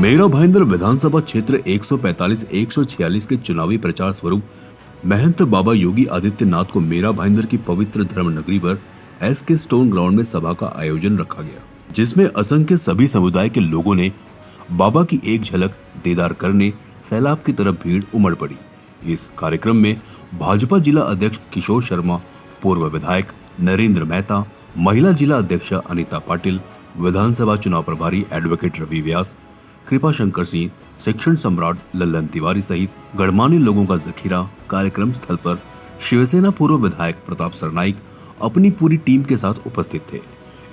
मेरा भाईंदर विधानसभा क्षेत्र 145-146 के चुनावी प्रचार स्वरूप महंत बाबा योगी आदित्यनाथ को मेरा भाईंदर की पवित्र धर्म नगरी पर एसके स्टोन ग्राउंड में सभा का आयोजन रखा गया, जिसमें असंख्य सभी समुदाय के लोगों ने बाबा की एक झलक दीदार करने सैलाब की तरफ भीड़ उमड़ पड़ी। इस कार्यक्रम में भाजपा जिला अध्यक्ष किशोर शर्मा, पूर्व विधायक नरेंद्र मेहता, महिला जिला अध्यक्ष अनीता पाटिल, विधानसभा चुनाव प्रभारी एडवोकेट रवि व्यास, कृपा शंकर सिंह, शिक्षण सम्राट लल्लन तिवारी सहित गणमान्य लोगों का जखीरा कार्यक्रम स्थल पर शिवसेना पूर्व विधायक प्रताप सरनाइक अपनी पूरी टीम के साथ उपस्थित थे।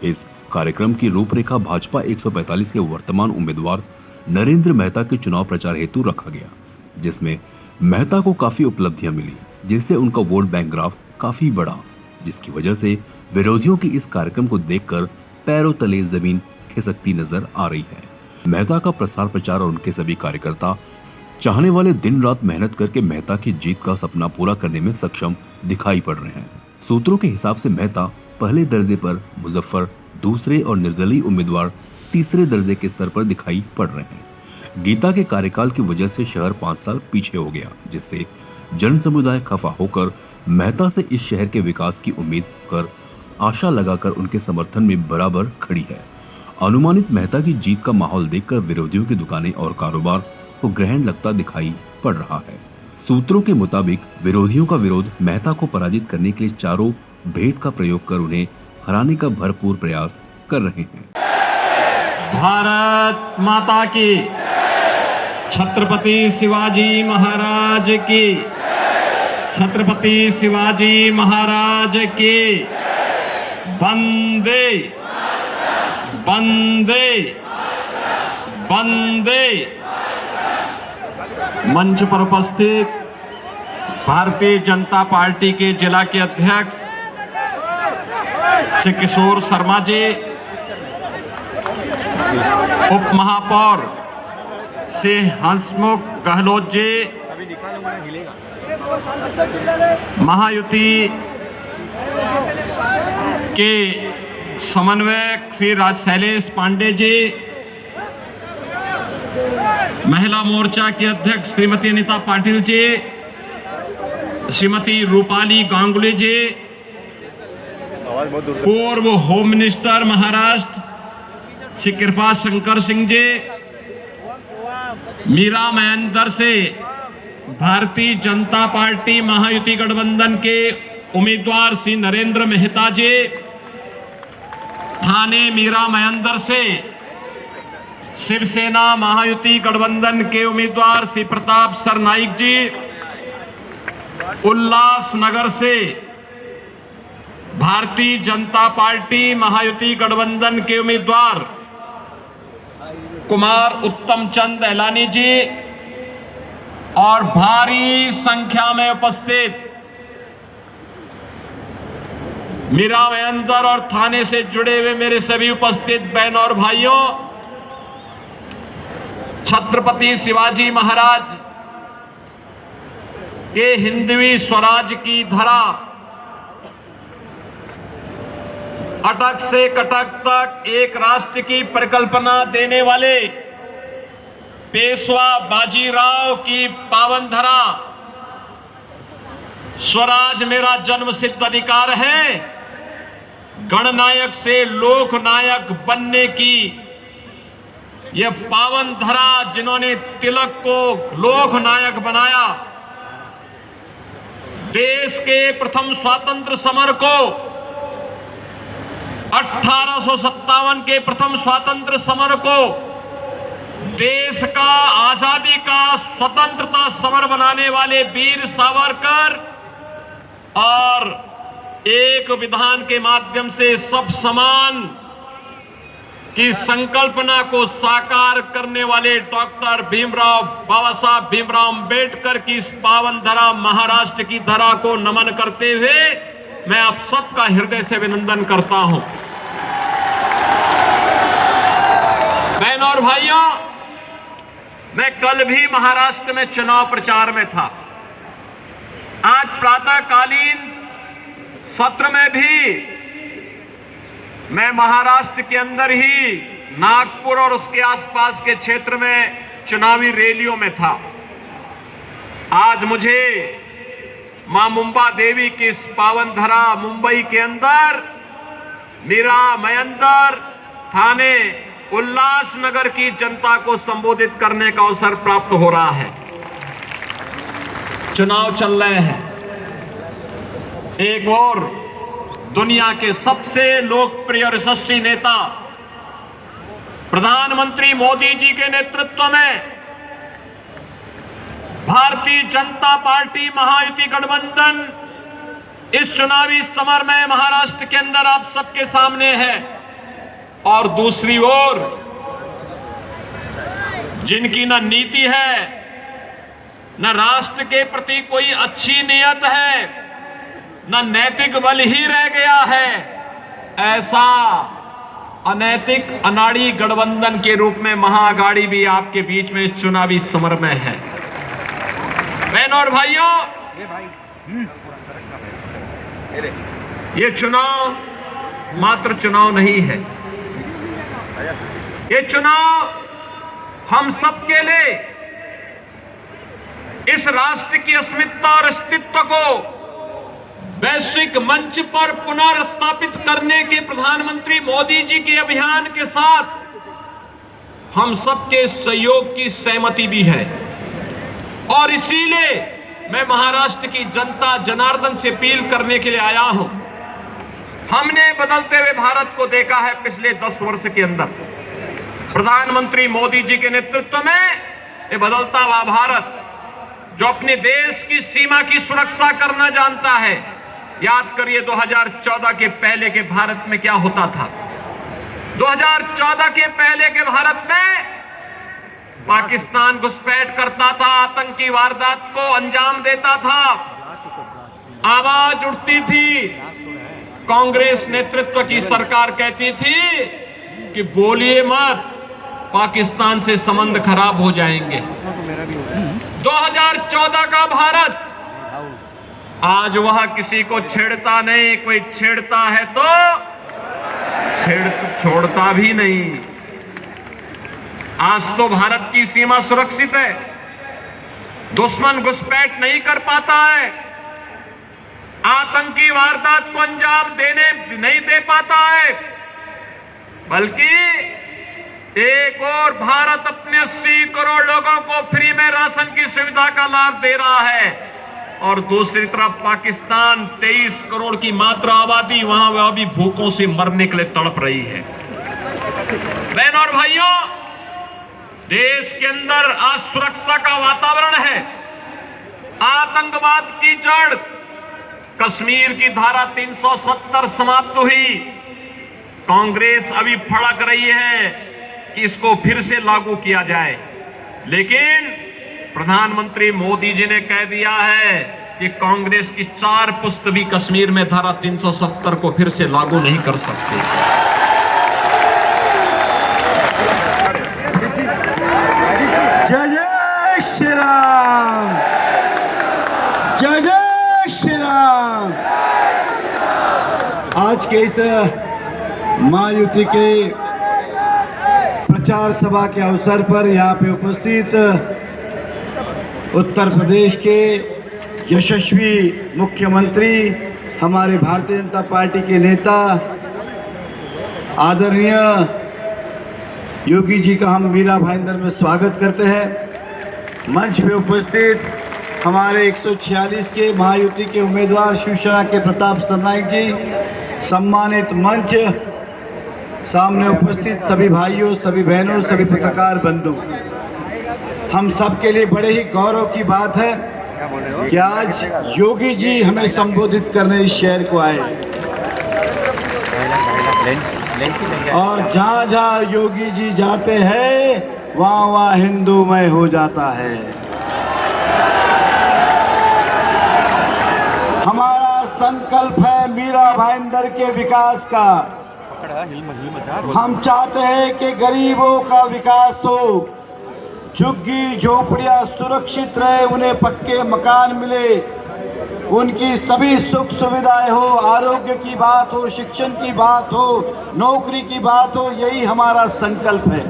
इस कार्यक्रम की रूपरेखा भाजपा 145 के वर्तमान उम्मीदवार नरेंद्र मेहता के चुनाव प्रचार हेतु रखा गया, जिसमें मेहता को काफी उपलब्धियां मिली, जिससे उनका वोट बैंक ग्राफ काफी बढ़ा, जिसकी वजह से विरोधियों की इस कार्यक्रम को देखकर पैरों तले जमीन खिसकती नजर आ रही है। मेहता का प्रसार प्रचार और उनके सभी कार्यकर्ता चाहने वाले दिन रात मेहनत करके मेहता की जीत का सपना पूरा करने में सक्षम दिखाई पड़ रहे हैं। सूत्रों के हिसाब से मेहता पहले दर्जे पर, मुजफ्फर दूसरे और निर्दलीय उम्मीदवार तीसरे दर्जे के स्तर पर दिखाई पड़ रहे हैं। गीता के कार्यकाल की वजह से शहर 5 साल पीछे हो गया, जिससे जन समुदाय खफा होकर मेहता से इस शहर के विकास की उम्मीद कर आशा लगाकर उनके समर्थन में बराबर खड़ी है। अनुमानित मेहता की जीत का माहौल देखकर विरोधियों की दुकानें और कारोबार को ग्रहण लगता दिखाई पड़ रहा है। सूत्रों के मुताबिक विरोधियों का विरोध मेहता को पराजित करने के लिए चारों भेद का प्रयोग कर उन्हें हराने का भरपूर प्रयास कर रहे हैं। भारत माता की, छत्रपति शिवाजी महाराज की, छत्रपति शिवाजी महाराज की, वंदे वंदे वंदे। मंच पर उपस्थित भारतीय जनता पार्टी के जिला के अध्यक्ष श्री किशोर शर्मा जी, उप महापौर श्री हंसमुख गहलोत जी, महायुति के समन्वयक श्री राज शैलेश पांडे जी, महिला मोर्चा की अध्यक्ष श्रीमती अनीता पाटिल जी, श्रीमती रूपाली गांगुली जी, पूर्व होम मिनिस्टर महाराष्ट्र श्री कृपा शंकर सिंह जी, मीरा महेंद्र से भारतीय जनता पार्टी महायुति गठबंधन के उम्मीदवार श्री नरेंद्र मेहता जी, थाने मीरा महेंद्र से शिवसेना महायुति गठबंधन के उम्मीदवार श्री प्रताप सरनाइक जी, उल्लासनगर से भारतीय जनता पार्टी महायुति गठबंधन के उम्मीदवार कुमार उत्तम चंद एलानी जी और भारी संख्या में उपस्थित मीरा महेंद्र और थाने से जुड़े हुए मेरे सभी उपस्थित बहनों और भाइयों, छत्रपति शिवाजी महाराज के हिंदवी स्वराज की धरा अटक से कटक तक एक राष्ट्र की परिकल्पना देने वाले पेशवा बाजीराव की पावन धरा स्वराज मेरा जन्मसिद्ध अधिकार है, गणनायक से लोकनायक बनने की यह पावन धरा जिन्होंने तिलक को लोकनायक बनाया, देश के प्रथम स्वातंत्र समर को 1857 के प्रथम स्वातंत्र समर को देश का आजादी का स्वतंत्रता समर बनाने वाले वीर सावरकर और एक विधान के माध्यम से सब समान की संकल्पना को साकार करने वाले डॉक्टर बाबा साहब भीमराव अंबेडकर की इस पावन धरा महाराष्ट्र की धरा को नमन करते हुए मैं आप सबका हृदय से अभिनंदन करता हूं। बहनों और भाइयों, मैं कल भी महाराष्ट्र में चुनाव प्रचार में था। आज प्रातःकालीन सत्र में भी मैं महाराष्ट्र के अंदर ही नागपुर और उसके आसपास के क्षेत्र में चुनावी रैलियों में था। आज मुझे मां मुंबा देवी की इस पावन धरा मुंबई के अंदर मीरा मयंदर थाने उल्लासनगर की जनता को संबोधित करने का अवसर प्राप्त हो रहा है। चुनाव चल रहे हैं। एक और दुनिया के सबसे लोकप्रिय और यशस्वी नेता प्रधानमंत्री मोदी जी के नेतृत्व में भारतीय जनता पार्टी महायुति गठबंधन इस चुनावी समर में महाराष्ट्र के अंदर आप सबके सामने है। और दूसरी ओर जिनकी न नीति है न राष्ट्र के प्रति कोई अच्छी नियत है न नैतिक बल ही रह गया है, ऐसा अनैतिक अनाड़ी गठबंधन के रूप में महाअघाड़ी भी आपके बीच में इस चुनावी समर में है। बहनों और भाइयों, ये चुनाव मात्र चुनाव नहीं है, ये चुनाव हम सबके लिए इस राष्ट्र की अस्मिता और अस्तित्व को वैश्विक मंच पर पुनर्स्थापित करने के प्रधानमंत्री मोदी जी के अभियान के साथ हम सबके सहयोग की सहमति भी है। और इसीलिए मैं महाराष्ट्र की जनता जनार्दन से अपील करने के लिए आया हूं। हमने बदलते हुए भारत को देखा है पिछले 10 वर्ष के अंदर। प्रधानमंत्री मोदी जी के नेतृत्व में ये बदलता हुआ भारत जो अपने देश की सीमा की सुरक्षा करना जानता है। याद करिए 2014 के पहले के भारत में क्या होता था। 2014 के पहले के भारत में पाकिस्तान घुसपैठ करता था, आतंकी वारदात को अंजाम देता था, आवाज उठती थी। कांग्रेस नेतृत्व की सरकार कहती थी कि बोलिए मत, पाकिस्तान से संबंध खराब हो जाएंगे। 2014 का भारत आज वह किसी को छेड़ता नहीं, कोई छेड़ता है तो छोड़ता भी नहीं। आज तो भारत की सीमा सुरक्षित है, दुश्मन घुसपैठ नहीं कर पाता है, आतंकी वारदात को अंजाम नहीं दे पाता है, बल्कि एक और भारत अपने 80 करोड़ लोगों को फ्री में राशन की सुविधा का लाभ दे रहा है और दूसरी तरफ पाकिस्तान 23 करोड़ की मात्र आबादी वहां वह भी भूखों से मरने के लिए तड़प रही है। बहनों और भाइयों, देश के अंदर असुरक्षा का वातावरण है, आतंकवाद की जड़। कश्मीर की धारा 370 समाप्त हुई, कांग्रेस अभी फड़क रही है कि इसको फिर से लागू किया जाए, लेकिन प्रधानमंत्री मोदी जी ने कह दिया है कि कांग्रेस की 4 पुस्त भी कश्मीर में धारा 370 को फिर से लागू नहीं कर सकते। जय जय श्री राम, जय जय श्री राम। आज के इस महायुति के प्रचार सभा के अवसर पर यहाँ पे उपस्थित उत्तर प्रदेश के यशस्वी मुख्यमंत्री, हमारे भारतीय जनता पार्टी के नेता आदरणीय योगी जी का हम मीरा भाईंदर में स्वागत करते हैं। मंच पे उपस्थित हमारे 146 के महायुति के उम्मीदवार शिवसेना के प्रताप सरनाईक जी, सम्मानित मंच, सामने उपस्थित सभी भाइयों, सभी बहनों, सभी पत्रकार बंधु, हम सब के लिए बड़े ही गौरव की बात है कि आज योगी जी हमें संबोधित करने इस शहर को आए और जहाँ जहाँ योगी जी जाते हैं वहाँ वहाँ हिंदूमय हो जाता है। हमारा संकल्प है मीरा भाईंदर के विकास का। हम चाहते हैं कि गरीबों का विकास हो, झुग्गी झोपड़ियां सुरक्षित रहे, उन्हें पक्के मकान मिले, उनकी सभी सुख सुविधाएं हो, आरोग्य की बात हो, शिक्षण की बात हो, नौकरी की बात हो, यही हमारा संकल्प है।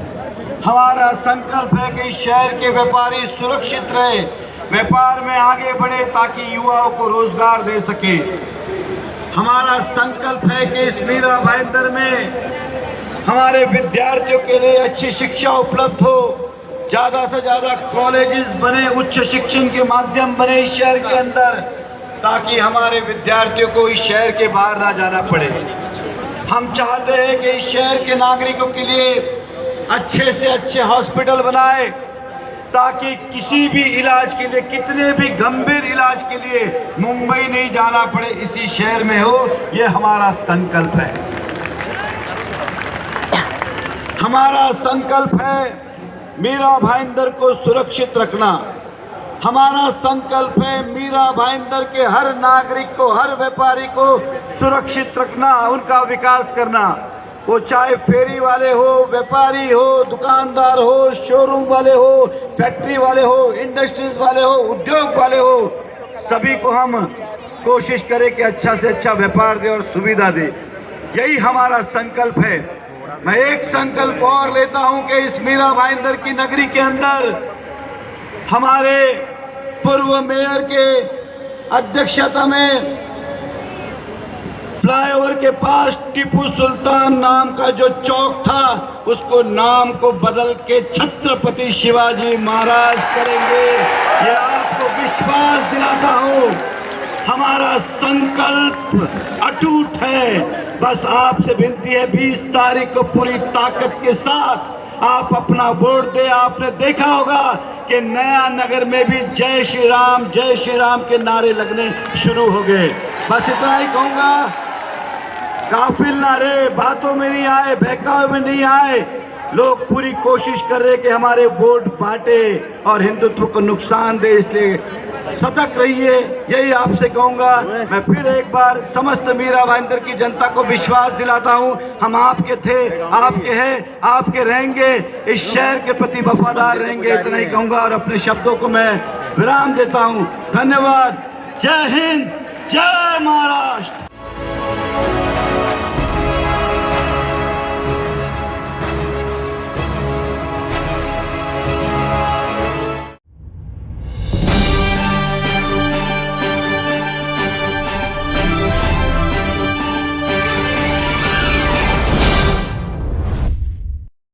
हमारा संकल्प है कि इस शहर के व्यापारी सुरक्षित रहे, व्यापार में आगे बढ़े ताकि युवाओं को रोजगार दे सके। हमारा संकल्प है कि इस मीरा भाईंदर में हमारे विद्यार्थियों के लिए अच्छी शिक्षा उपलब्ध हो, ज़्यादा से ज़्यादा कॉलेजेस बने, उच्च शिक्षण के माध्यम बने इस शहर के अंदर, ताकि हमारे विद्यार्थियों को इस शहर के बाहर ना जाना पड़े। हम चाहते हैं कि इस शहर के नागरिकों के लिए अच्छे से अच्छे हॉस्पिटल बनाए, ताकि किसी भी इलाज के लिए, कितने भी गंभीर इलाज के लिए मुंबई नहीं जाना पड़े, इसी शहर में हो। ये हमारा संकल्प है। हमारा संकल्प है मीरा भाईंदर को सुरक्षित रखना। हमारा संकल्प है मीरा भाईंदर के हर नागरिक को, हर व्यापारी को सुरक्षित रखना, उनका विकास करना। वो चाहे फेरी वाले हो, व्यापारी हो, दुकानदार हो, शोरूम वाले हो, फैक्ट्री वाले हो, इंडस्ट्रीज वाले हो, उद्योग वाले हो, सभी को हम कोशिश करें कि अच्छा से अच्छा व्यापार दे और सुविधा दे। यही हमारा संकल्प है। मैं एक संकल्प और लेता हूं कि इस मीरा भाईंदर की नगरी के अंदर हमारे पूर्व मेयर के अध्यक्षता में फ्लाईओवर के पास टीपू सुल्तान नाम का जो चौक था, उसको नाम को बदल के छत्रपति शिवाजी महाराज करेंगे। ये आपको विश्वास दिलाता हूं। हमारा संकल्प अटूट है। बस आपसे विनती है, 20 तारीख को पूरी ताकत के साथ आप अपना वोट दें। आपने देखा होगा कि नया नगर में भी जय श्री राम के नारे लगने शुरू हो गए। बस इतना ही कहूँगा, काफिल ना रहे, बातों में नहीं आए, बहकावे में नहीं आए। लोग पूरी कोशिश कर रहे कि हमारे वोट बांटे और हिंदुत्व को नुकसान दे, इसलिए सतर्क रहिए। यही आपसे कहूँगा। मैं फिर एक बार समस्त मीरा भाईंदर की जनता को विश्वास दिलाता हूँ, हम आपके थे, आपके हैं, आपके रहेंगे, इस शहर के प्रति वफादार रहेंगे। इतना ही कहूँगा और अपने शब्दों को मैं विराम देता हूँ। धन्यवाद। जय हिंद, जय महाराष्ट्र।